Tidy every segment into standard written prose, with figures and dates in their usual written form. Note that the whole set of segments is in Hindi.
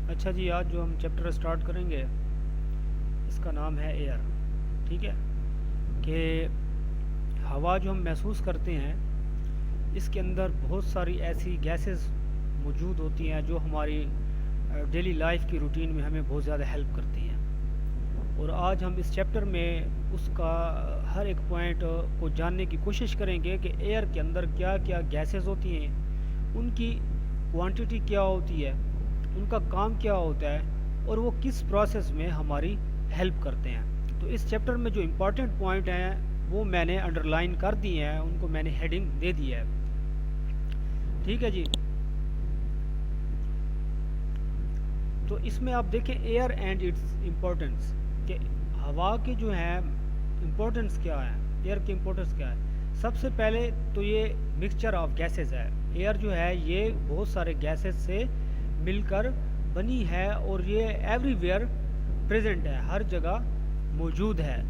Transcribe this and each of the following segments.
अच्छा जी, आज जो हम चैप्टर स्टार्ट करेंगे इसका नाम है एयर। ठीक है कि हवा जो हम महसूस करते हैं इसके अंदर बहुत सारी ऐसी गैसेस मौजूद होती हैं जो हमारी डेली लाइफ की रूटीन में हमें बहुत ज़्यादा हेल्प करती हैं। और आज हम इस चैप्टर में उसका हर एक पॉइंट को जानने की कोशिश करेंगे कि एयर के अंदर क्या क्या गैसेस होती हैं, उनकी क्वांटिटी क्या होती है, उनका काम क्या होता है और वो किस प्रोसेस में हमारी हेल्प करते हैं। तो इस चैप्टर में जो इम्पोर्टेंट पॉइंट हैं वो मैंने अंडरलाइन कर दिए हैं, उनको मैंने हेडिंग दे दी है। ठीक है जी। तो इसमें आप देखें एयर एंड इट्स इम्पोर्टेंस, कि हवा के जो है इम्पोर्टेंस क्या है, एयर की इम्पोर्टेंस क्या है। सबसे पहले तो ये मिक्सचर ऑफ गैसेस है। एयर जो है ये बहुत सारे गैसेस से मिलकर बनी है और ये एवरीवेयर प्रेजेंट है, हर जगह मौजूद है।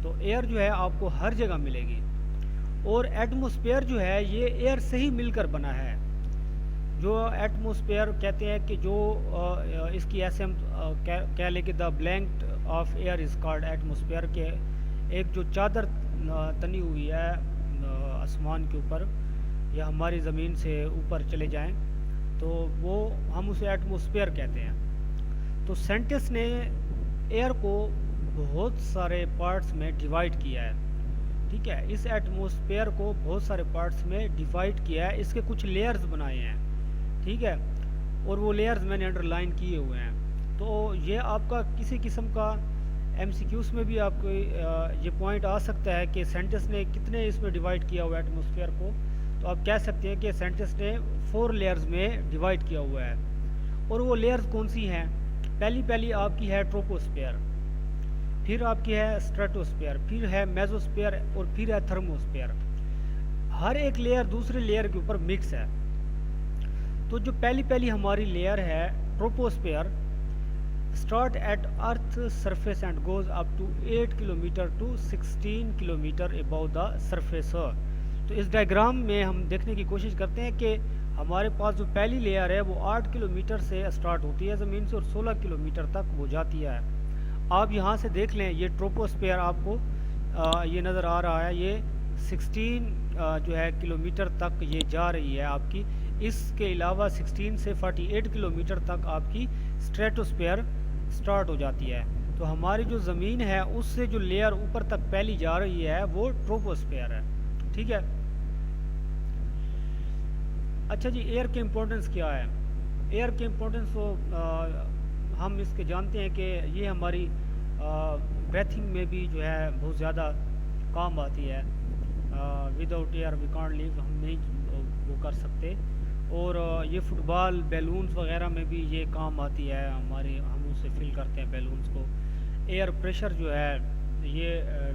तो एयर जो है आपको हर जगह मिलेगी। और एटमॉस्फेयर जो है ये एयर से ही मिलकर बना है। जो एटमॉस्फेयर कहते हैं कि जो इसकी ऐसे हम कह लें कि the blank of air is called atmosphere, के एक जो चादर तनी हुई है आसमान के ऊपर या हमारी ज़मीन से ऊपर चले जाएं तो वो हम उसे एटमॉस्फेयर कहते हैं। तो साइंटिस्ट ने एयर को बहुत सारे पार्ट्स में डिवाइड किया है। ठीक है, इस एटमॉस्फेयर को बहुत सारे पार्ट्स में डिवाइड किया है, इसके कुछ लेयर्स बनाए हैं। ठीक है, और वो लेयर्स मैंने अंडरलाइन किए हुए हैं। तो ये आपका किसी किस्म का एमसीक्यूज़ में भी आपको ये पॉइंट आ सकता है कि साइंटिस्ट ने कितने इसमें डिवाइड किया हुआ है एटमॉस्फेयर को। तो आप कह सकते हैं कि साइंटिस्ट ने 4 लेयर्स में डिवाइड किया हुआ है। और वो लेयर्स कौन सी हैं? पहली आपकी है ट्रोपोस्फेयर, फिर आपकी है स्ट्रेटोस्फेयर, फिर है मेसोस्फेयर और फिर है थर्मोस्फेयर। हर एक लेयर दूसरे लेयर के ऊपर मिक्स है। तो जो पहली हमारी लेयर है troposphere, start at earth surface and goes up to 8 kilometre to 16 kilometre above the surface. तो इस डायग्राम में हम देखने की कोशिश करते हैं कि हमारे पास जो पहली लेयर है वो 8 किलोमीटर से स्टार्ट होती है ज़मीन से और 16 किलोमीटर तक वो जाती है। आप यहाँ से देख लें, ये ट्रोपोस्फेयर आपको ये नज़र आ रहा है, ये 16 जो है किलोमीटर तक ये जा रही है आपकी। इसके अलावा 16 से 48 किलोमीटर तक आपकी स्ट्रेटोस्फेयर स्टार्ट हो जाती है। तो हमारी जो ज़मीन है उससे जो लेयर ऊपर तक पहली जा रही है वो ट्रोपोस्फेयर है। ठीक है। अच्छा जी, एयर के इम्पोर्टेंस क्या है? एयर के इम्पोर्टेंस तो हम इसके जानते हैं कि ये हमारी ब्रेथिंग में भी जो है बहुत ज़्यादा काम आती है। Without air we can't live, हम नहीं वो कर सकते। और ये फुटबॉल बैलून्स वगैरह में भी ये काम आती है हमारी, हम उससे फिल करते हैं बैलून्स को। एयर प्रेशर जो है ये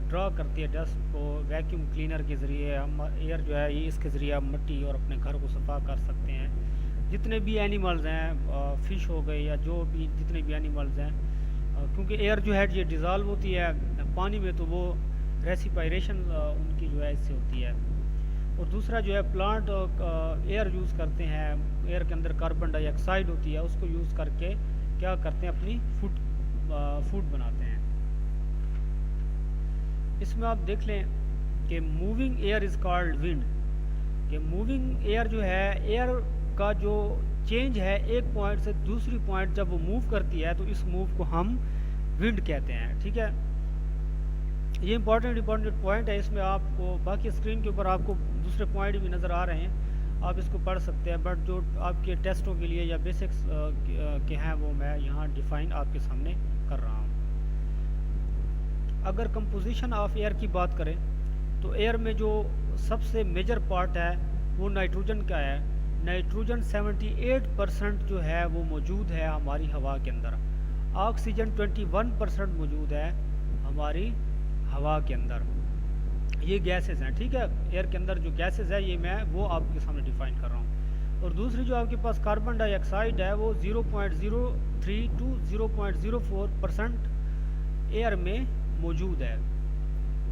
ड्रा करती है डस्ट को वैक्यूम क्लीनर के ज़रिए। हम एयर जो है ये इसके ज़रिए हम मिट्टी और अपने घर को सफ़ा कर सकते हैं। जितने भी एनिमल्स हैं, फ़िश हो गए या जो भी जितने भी एनिमल्स हैं, क्योंकि एयर जो है ये डिज़ॉल्व होती है पानी में, तो वो रेसिपायरेशन उनकी जो है इससे होती है। और दूसरा जो है प्लांट एयर यूज़ करते हैं, एयर के अंदर कार्बन डाइऑक्साइड होती है, उसको यूज़ करके क्या करते हैं, अपनी फूड बनाते हैं। इसमें आप देख लें कि moving air is called wind. कि मूविंग एयर जो है, एयर का जो चेंज है एक पॉइंट से दूसरी पॉइंट जब वो मूव करती है तो इस मूव को हम विंड कहते हैं। ठीक है, ये इंपॉर्टेंट पॉइंट है। इसमें आपको बाकी स्क्रीन के ऊपर आपको दूसरे पॉइंट भी नज़र आ रहे हैं, आप इसको पढ़ सकते हैं, बट जो आपके टेस्टों के लिए या बेसिक्स के हैं वो मैं यहाँ डिफाइन आपके सामने कर रहा हूँ। अगर कंपोजिशन ऑफ एयर की बात करें तो एयर में जो सबसे मेजर पार्ट है वो नाइट्रोजन का है। नाइट्रोजन 78% जो है वो मौजूद है हमारी हवा के अंदर। ऑक्सीजन 21% मौजूद है हमारी हवा के अंदर। ये गैसेस हैं। ठीक है, एयर के अंदर जो गैसेस है ये मैं वो आपके सामने डिफाइन कर रहा हूँ। और दूसरी जो आपके पास कार्बन डाइऑक्साइड है वो 0.03 टू 0.04% एयर में मौजूद है।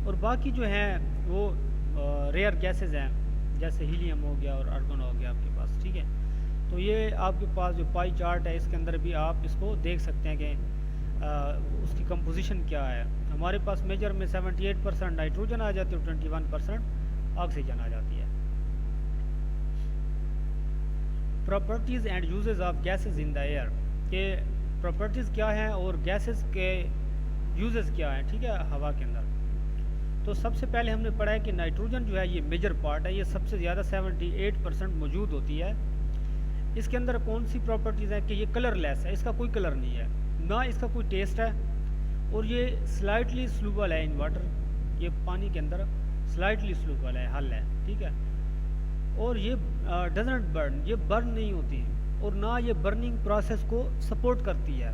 और बाकी जो हैं वो रेयर गैसेस हैं, जैसे हीलियम हो गया और आर्गन हो गया आपके पास। ठीक है, तो ये आपके पास जो पाई चार्ट है इसके अंदर भी आप इसको देख सकते हैं कि उसकी कंपोजिशन क्या है। हमारे पास मेजर में 78% नाइट्रोजन आ जाती है, 21% ऑक्सीजन आ जाती है। Properties and uses of gases in the air, के प्रॉपर्टीज़ क्या हैं और गैसेस के यूजेस क्या हैं, ठीक है, हवा के अंदर। तो सबसे पहले हमने पढ़ा है कि नाइट्रोजन जो है ये मेजर पार्ट है, ये सबसे ज़्यादा 78% मौजूद होती है। इसके अंदर कौन सी प्रॉपर्टीज़ हैं कि ये कलरलेस है, इसका कोई कलर नहीं है, ना इसका कोई टेस्ट है, और ये स्लाइटली स्लूबल है इन वाटर, ये पानी के अंदर स्लाइटली स्लूबल है, हल है, ठीक है। और ये डजंट बर्न, ये बर्न नहीं होती, और ना ये बर्निंग प्रोसेस को सपोर्ट करती है।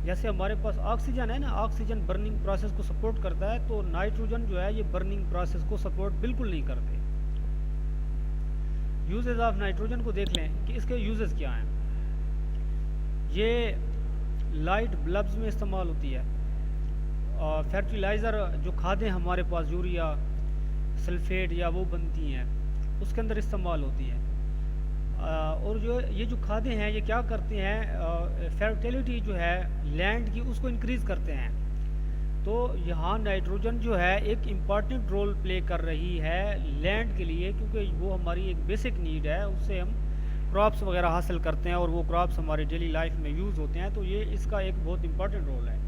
जैसे हमारे पास ऑक्सीजन है ना, ऑक्सीजन बर्निंग प्रोसेस को सपोर्ट करता है, तो नाइट्रोजन जो है ये बर्निंग प्रोसेस को सपोर्ट बिल्कुल नहीं करते। यूजेस ऑफ नाइट्रोजन को देख लें कि इसके यूजेस क्या हैं। ये लाइट बल्ब्स में इस्तेमाल होती है, और फर्टिलाइज़र जो खादें हमारे पास यूरिया सल्फेट या वो बनती हैं उसके अंदर इस्तेमाल होती है। और जो ये जो खादें हैं ये क्या करते हैं, फर्टिलिटी जो है लैंड की उसको इंक्रीज़ करते हैं। तो यहाँ नाइट्रोजन जो है एक इम्पॉर्टेंट रोल प्ले कर रही है लैंड के लिए, क्योंकि वो हमारी एक बेसिक नीड है, उससे हम क्रॉप्स वगैरह हासिल करते हैं और वो क्रॉप्स हमारी डेली लाइफ में यूज़ होते हैं। तो ये इसका एक बहुत इंपॉर्टेंट रोल है।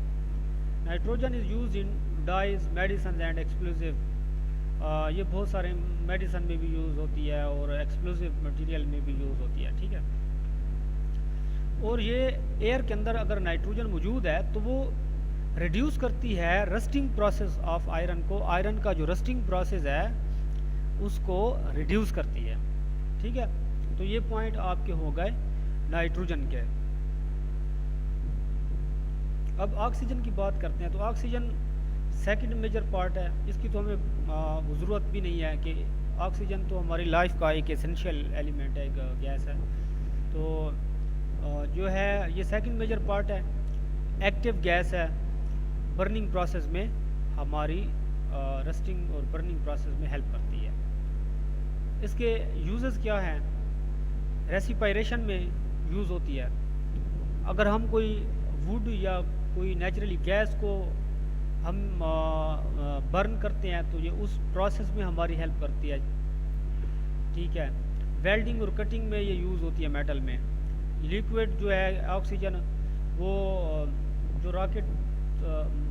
Nitrogen is use in dyes, medicine and explosive, ये बहुत सारे मेडिसन में भी यूज़ होती है और एक्सप्लोसिव मटेरियल में भी यूज़ होती है, ठीक है। और ये एयर के अंदर अगर नाइट्रोजन मौजूद है तो वो रिड्यूस करती है रस्टिंग प्रोसेस ऑफ आयरन को, आयरन का जो रस्टिंग प्रोसेस है उसको रिड्यूस करती है, ठीक है। तो ये पॉइंट आपके हो गए नाइट्रोजन के। अब ऑक्सीजन की बात करते हैं। तो ऑक्सीजन सेकंड मेजर पार्ट है, इसकी तो हमें ज़रूरत भी नहीं है कि ऑक्सीजन तो हमारी लाइफ का एक एसेंशियल एलिमेंट है, एक गैस है। तो जो है ये सेकंड मेजर पार्ट है, एक्टिव गैस है, बर्निंग प्रोसेस में हमारी रस्टिंग और बर्निंग प्रोसेस में हेल्प करती है। इसके यूजेस क्या हैं, रेसिपायरेशन में यूज़ होती है। अगर हम कोई वुड या कोई नेचुरली गैस को हम बर्न करते हैं तो ये उस प्रोसेस में हमारी हेल्प करती है, ठीक है। वेल्डिंग और कटिंग में ये यूज़ होती है मेटल में। लिक्विड जो है ऑक्सीजन, वो जो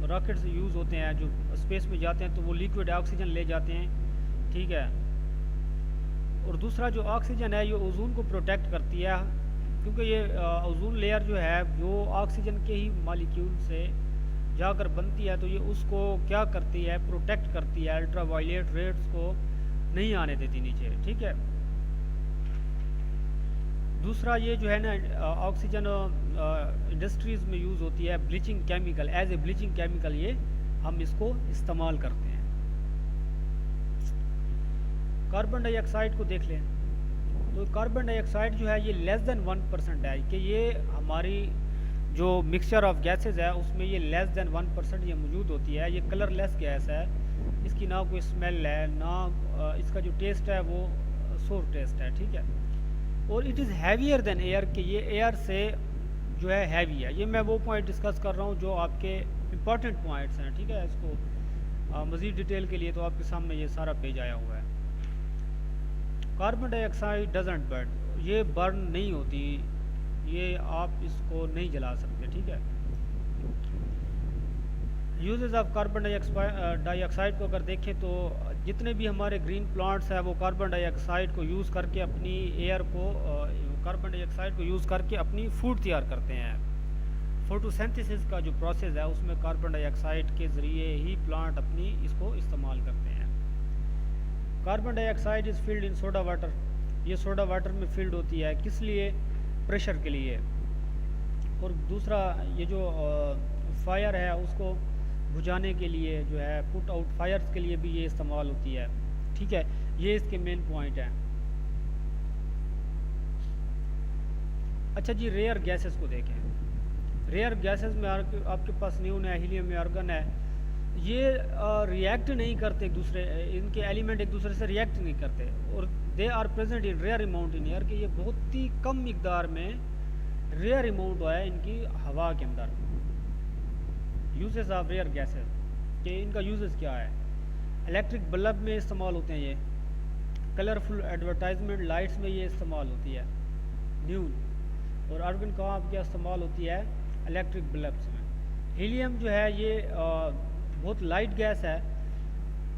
रॉकेट्स यूज़ होते हैं जो स्पेस में जाते हैं तो वो लिक्विड ऑक्सीजन ले जाते हैं, ठीक है। और दूसरा जो ऑक्सीजन है ये ओजोन को प्रोटेक्ट करती है, क्योंकि ये ओजोन लेयर जो है वो ऑक्सीजन के ही मॉलिक्यूल से जाकर बनती है, तो ये उसको क्या करती है, प्रोटेक्ट करती है, अल्ट्रावायलेट रेड्स को नहीं आने देती नीचे, ठीक है। दूसरा ये जो है ना ऑक्सीजन इंडस्ट्रीज़ में यूज़ होती है bleaching chemical, as a bleaching chemical ये हम इसको इस्तेमाल करते हैं। कार्बन डाइऑक्साइड को देख लें। तो कार्बन डाइऑक्साइड जो है ये लेस देन 1% है, कि ये हमारी जो मिक्सचर ऑफ गैसेस है उसमें ये लेस देन 1% ये मौजूद होती है। ये कलरलेस गैस है, इसकी ना कोई स्मेल है ना इसका जो टेस्ट है वो सोर टेस्ट है, ठीक है। और it is heavier than air, कि ये एयर से जो है हैवी है। ये मैं वो पॉइंट डिस्कस कर रहा हूँ जो आपके इम्पॉर्टेंट पॉइंट्स हैं, ठीक है। इसको मज़ीद डिटेल के लिए तो आपके सामने ये सारा पेज आया हुआ है। कार्बन डाइऑक्साइड डजंट बर्न, ये बर्न नहीं होती, ये आप इसको नहीं जला सकते, ठीक है। यूजेस ऑफ कार्बन डाइऑक्साइड को अगर देखें तो जितने भी हमारे ग्रीन प्लांट्स हैं वो कार्बन डाइऑक्साइड को यूज़ करके अपनी एयर को कार्बन डाइऑक्साइड को यूज़ करके अपनी फूड तैयार करते हैं। फोटोसिंथेसिस का जो प्रोसेस है उसमें कार्बन डाइऑक्साइड के ज़रिए ही प्लांट अपनी इसको इस्तेमाल करते हैं। Carbon dioxide is filled in soda water, ये सोडा वाटर में फिल्ड होती है, किस लिए, प्रेशर के लिए। और दूसरा ये जो फायर है उसको बुझाने के लिए जो है पुट आउट फायर्स के लिए भी ये इस्तेमाल होती है, ठीक है। ये इसके मेन पॉइंट हैं। अच्छा जी, रेयर गैसेस को देखें। रेयर गैसेस में आपके पास न्यून है, हीलियम है, आर्गन है, ये रिएक्ट नहीं करते एक दूसरे, इनके एलिमेंट एक दूसरे से रिएक्ट नहीं करते। और they are present in rare amount in air, कि ये बहुत ही कम मकदार में रेयर अमाउंट है इनकी हवा के अंदर। यूजेस ऑफ रेयर गैसेस, कि इनका यूजेस क्या है। इलेक्ट्रिक बल्ब में इस्तेमाल होते हैं ये, कलरफुल एडवर्टाइजमेंट लाइट्स में ये इस्तेमाल होती है न्यून, और आर्गन कहाँ क्या इस्तेमाल होती है, इलेक्ट्रिक बल्ब्स में। हीलियम जो है ये बहुत लाइट गैस है,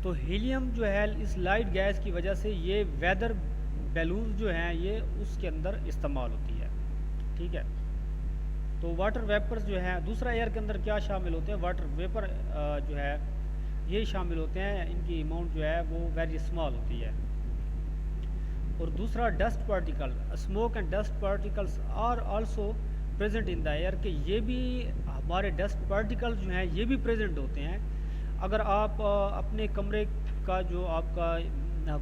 तो हीलियम जो है इस लाइट गैस की वजह से ये वेदर बैलून जो हैं ये उसके अंदर इस्तेमाल होती है, ठीक है। तो वाटर वेपर्स जो है, दूसरा एयर के अंदर क्या शामिल होते हैं, वाटर वेपर जो है ये शामिल होते हैं, इनकी अमाउंट जो है वो वेरी स्मॉल होती है। और दूसरा dust particle, smoke and dust particles are also present in the air, कि ये भी हमारे डस्ट पार्टिकल्स जो हैं ये भी प्रेजेंट होते हैं। अगर आप अपने कमरे का जो आपका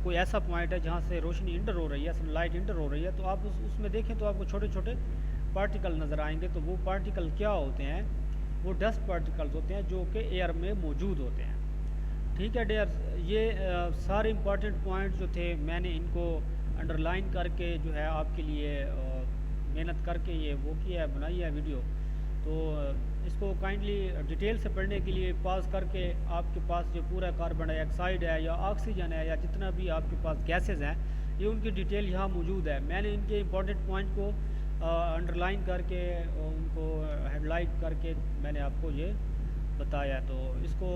कोई ऐसा पॉइंट है जहाँ से रोशनी इंटर हो रही है, सनलाइट इंटर हो रही है, तो आप उसमें देखें तो आपको छोटे छोटे पार्टिकल नज़र आएंगे। तो वो पार्टिकल क्या होते हैं, वो डस्ट पार्टिकल्स होते हैं जो कि एयर में मौजूद होते हैं, ठीक है डियर। ये सारे इंपॉर्टेंट पॉइंट्स जो थे मैंने इनको अंडरलाइन करके जो है आपके लिए मेहनत करके ये वो किया है, बनाई है वीडियो। तो इसको काइंडली डिटेल से पढ़ने के लिए पॉज करके, आपके पास जो पूरा कार्बन डाइऑक्साइड है या ऑक्सीजन है या जितना भी आपके पास गैसेस हैं, ये उनकी डिटेल यहाँ मौजूद है। मैंने इनके इंपॉर्टेंट पॉइंट को अंडरलाइन करके उनको हेडलाइट करके मैंने आपको ये बताया। तो इसको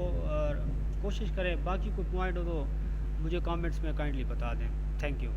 कोशिश करें, बाकी कोई पॉइंट हो तो मुझे कमेंट्स में काइंडली बता दें। Thank you.